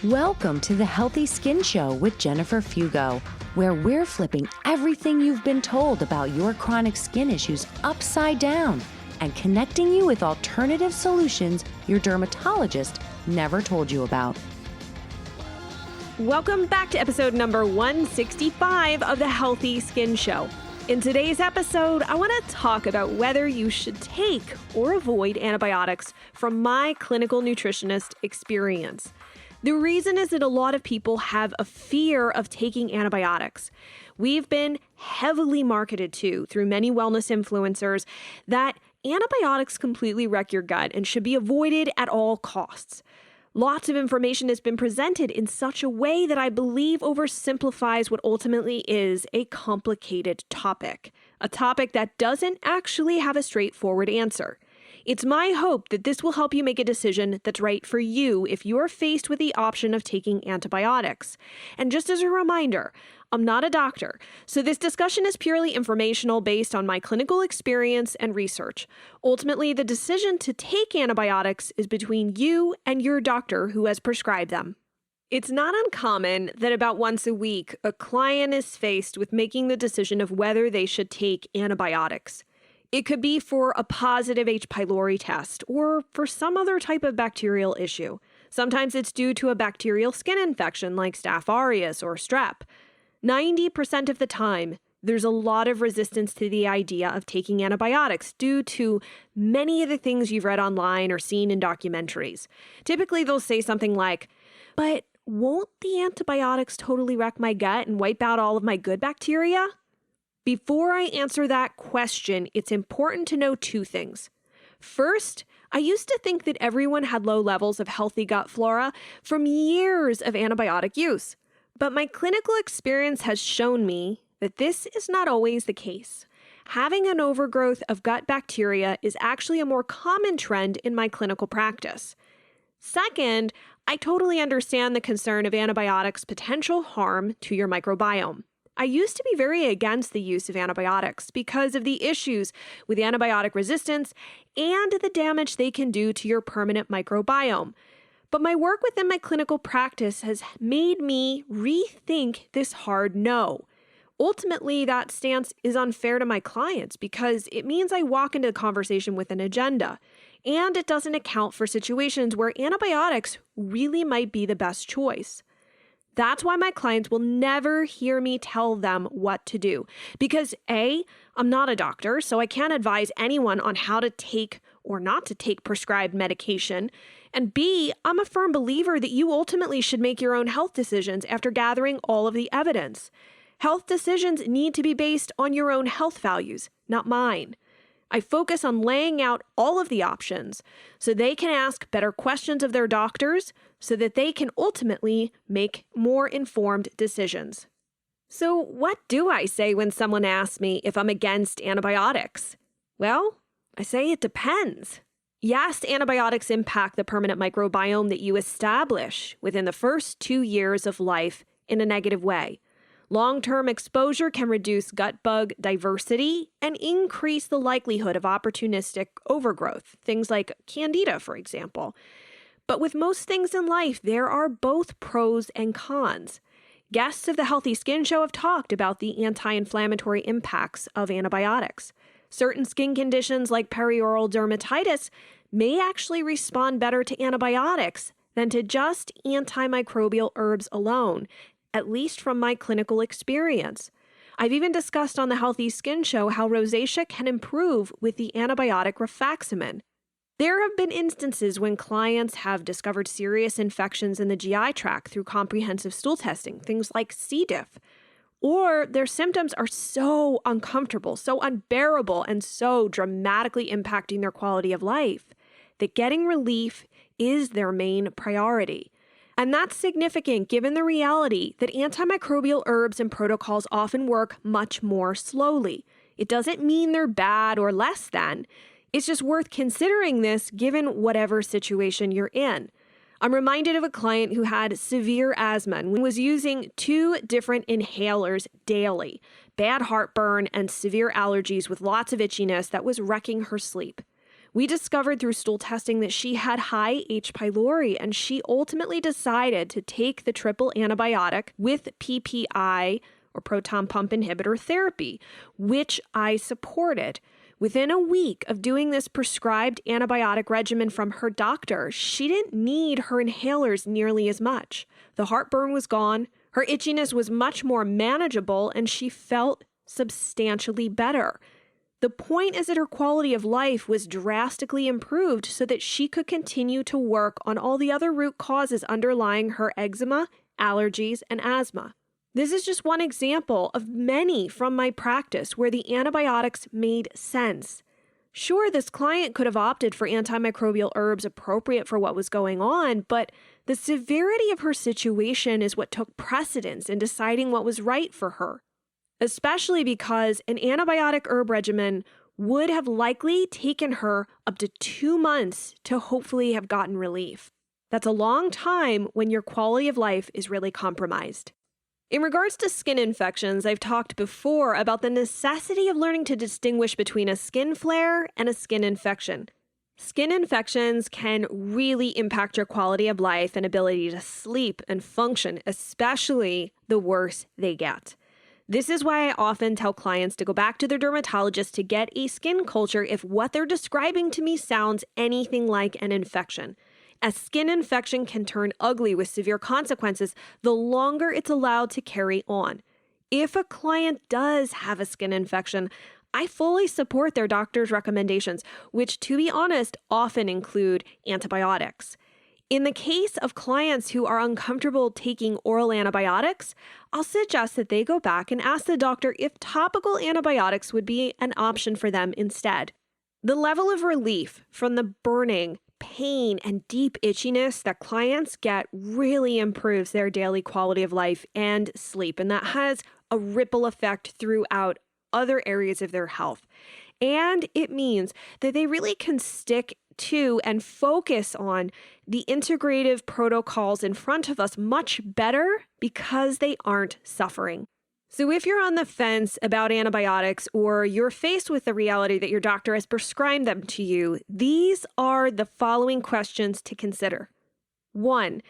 Welcome to the Healthy Skin Show with Jennifer Fugo, where we're flipping everything you've been told about your chronic skin issues upside down and connecting you with alternative solutions your dermatologist never told you about. Welcome back to episode number 165 of the Healthy Skin Show. In today's episode, I want to talk about whether you should take or avoid antibiotics from my clinical nutritionist experience. The reason is that a lot of people have a fear of taking antibiotics. We've been heavily marketed to through many wellness influencers that antibiotics completely wreck your gut and should be avoided at all costs. Lots of information has been presented in such a way that I believe oversimplifies what ultimately is a complicated topic, a topic that doesn't actually have a straightforward answer. It's my hope that this will help you make a decision that's right for you if you are faced with the option of taking antibiotics. And just as a reminder, I'm not a doctor, so this discussion is purely informational based on my clinical experience and research. Ultimately, the decision to take antibiotics is between you and your doctor who has prescribed them. It's not uncommon that about once a week, a client is faced with making the decision of whether they should take antibiotics. It could be for a positive H. pylori test or for some other type of bacterial issue. Sometimes it's due to a bacterial skin infection like Staph aureus or strep. 90% of the time, there's a lot of resistance to the idea of taking antibiotics due to many of the things you've read online or seen in documentaries. Typically, they'll say something like, "But won't the antibiotics totally wreck my gut and wipe out all of my good bacteria?" Before I answer that question, it's important to know two things. First, I used to think that everyone had low levels of healthy gut flora from years of antibiotic use. But my clinical experience has shown me that this is not always the case. Having an overgrowth of gut bacteria is actually a more common trend in my clinical practice. Second, I totally understand the concern of antibiotics' potential harm to your microbiome. I used to be very against the use of antibiotics because of the issues with antibiotic resistance and the damage they can do to your permanent microbiome. But my work within my clinical practice has made me rethink this hard no. Ultimately, that stance is unfair to my clients because it means I walk into the conversation with an agenda, and it doesn't account for situations where antibiotics really might be the best choice. That's why my clients will never hear me tell them what to do. Because A, I'm not a doctor, so I can't advise anyone on how to take or not to take prescribed medication. And B, I'm a firm believer that you ultimately should make your own health decisions after gathering all of the evidence. Health decisions need to be based on your own health values, not mine. I focus on laying out all of the options so they can ask better questions of their doctors so that they can ultimately make more informed decisions. So what do I say when someone asks me if I'm against antibiotics? Well, I say it depends. Yes, antibiotics impact the permanent microbiome that you establish within the first 2 years of life in a negative way. Long-term exposure can reduce gut bug diversity and increase the likelihood of opportunistic overgrowth, things like candida, for example. But with most things in life, there are both pros and cons. Guests of the Healthy Skin Show have talked about the anti-inflammatory impacts of antibiotics. Certain skin conditions like perioral dermatitis may actually respond better to antibiotics than to just antimicrobial herbs alone, at least from my clinical experience. I've even discussed on the Healthy Skin Show how rosacea can improve with the antibiotic rifaximin. There have been instances when clients have discovered serious infections in the GI tract through comprehensive stool testing, things like C. diff. Or their symptoms are so uncomfortable, so unbearable, and so dramatically impacting their quality of life that getting relief is their main priority. And that's significant given the reality that antimicrobial herbs and protocols often work much more slowly. It doesn't mean they're bad or less than. It's just worth considering this given whatever situation you're in. I'm reminded of a client who had severe asthma and was using 2 different inhalers daily, bad heartburn and severe allergies with lots of itchiness that was wrecking her sleep. We discovered through stool testing that she had high H. pylori, and she ultimately decided to take the triple antibiotic with PPI, or proton pump inhibitor therapy, which I supported. Within a week of doing this prescribed antibiotic regimen from her doctor, she didn't need her inhalers nearly as much. The heartburn was gone, her itchiness was much more manageable, and she felt substantially better. The point is that her quality of life was drastically improved so that she could continue to work on all the other root causes underlying her eczema, allergies, and asthma. This is just one example of many from my practice where the antibiotics made sense. Sure, this client could have opted for antimicrobial herbs appropriate for what was going on, but the severity of her situation is what took precedence in deciding what was right for her, especially because an antibiotic herb regimen would have likely taken her up to 2 months to hopefully have gotten relief. That's a long time when your quality of life is really compromised. In regards to skin infections, I've talked before about the necessity of learning to distinguish between a skin flare and a skin infection. Skin infections can really impact your quality of life and ability to sleep and function, especially the worse they get. This is why I often tell clients to go back to their dermatologist to get a skin culture if what they're describing to me sounds anything like an infection. A skin infection can turn ugly with severe consequences the longer it's allowed to carry on. If a client does have a skin infection, I fully support their doctor's recommendations, which, to be honest, often include antibiotics. In the case of clients who are uncomfortable taking oral antibiotics, I'll suggest that they go back and ask the doctor if topical antibiotics would be an option for them instead. The level of relief from the burning, pain, and deep itchiness that clients get really improves their daily quality of life and sleep, and that has a ripple effect throughout other areas of their health. And it means that they really can stick to and focus on the integrative protocols in front of us much better because they aren't suffering. So if you're on the fence about antibiotics or you're faced with the reality that your doctor has prescribed them to you, these are the following questions to consider. 1.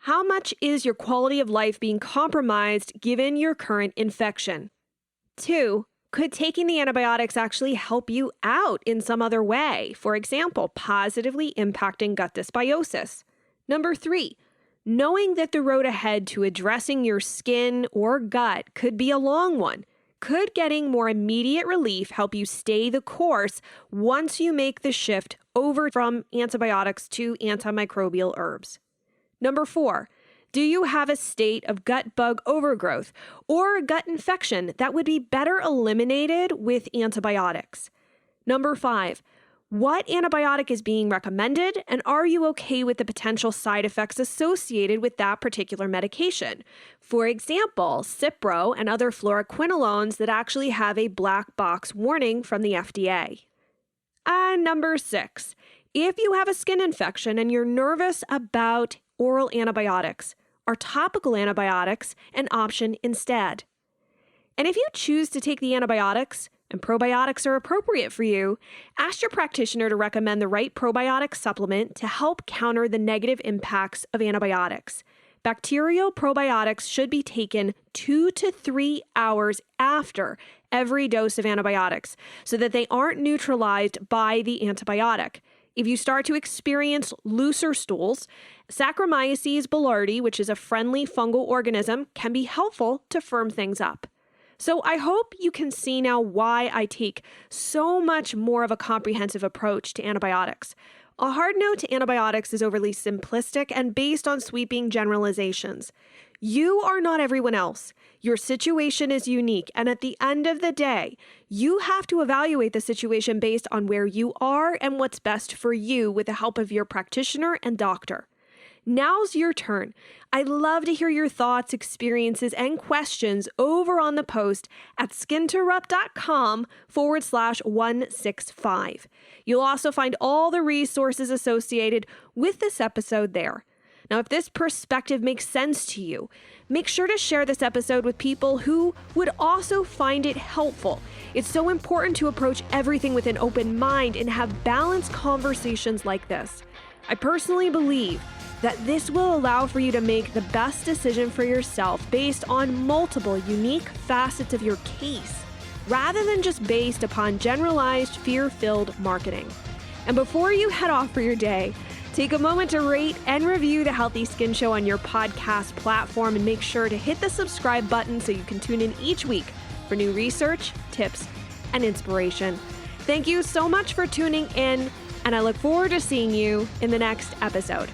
How much is your quality of life being compromised given your current infection? 2. Could taking the antibiotics actually help you out in some other way? For example, positively impacting gut dysbiosis. 3. Knowing that the road ahead to addressing your skin or gut could be a long one. Could getting more immediate relief help you stay the course once you make the shift over from antibiotics to antimicrobial herbs? 4. Do you have a state of gut bug overgrowth or a gut infection that would be better eliminated with antibiotics? 5. What antibiotic is being recommended, and are you okay with the potential side effects associated with that particular medication? For example, Cipro and other fluoroquinolones that actually have a black box warning from the FDA. And 6, if you have a skin infection and you're nervous about oral antibiotics, are topical antibiotics an option instead? And if you choose to take the antibiotics and probiotics are appropriate for you, ask your practitioner to recommend the right probiotic supplement to help counter the negative impacts of antibiotics. Bacterial probiotics should be taken 2 to 3 hours after every dose of antibiotics so that they aren't neutralized by the antibiotic. If you start to experience looser stools, Saccharomyces boulardii, which is a friendly fungal organism, can be helpful to firm things up. So I hope you can see now why I take so much more of a comprehensive approach to antibiotics. A hard no to antibiotics is overly simplistic and based on sweeping generalizations. You are not everyone else. Your situation is unique, and at the end of the day, you have to evaluate the situation based on where you are and what's best for you with the help of your practitioner and doctor. Now's your turn. I'd love to hear your thoughts, experiences, and questions over on the post at skinterrupt.com/165. You'll also find all the resources associated with this episode there. Now, if this perspective makes sense to you, make sure to share this episode with people who would also find it helpful. It's so important to approach everything with an open mind and have balanced conversations like this. I personally believe that this will allow for you to make the best decision for yourself based on multiple unique facets of your case, rather than just based upon generalized, fear-filled marketing. And before you head off for your day, take a moment to rate and review the Healthy Skin Show on your podcast platform, and make sure to hit the subscribe button so you can tune in each week for new research, tips, and inspiration. Thank you so much for tuning in, and I look forward to seeing you in the next episode.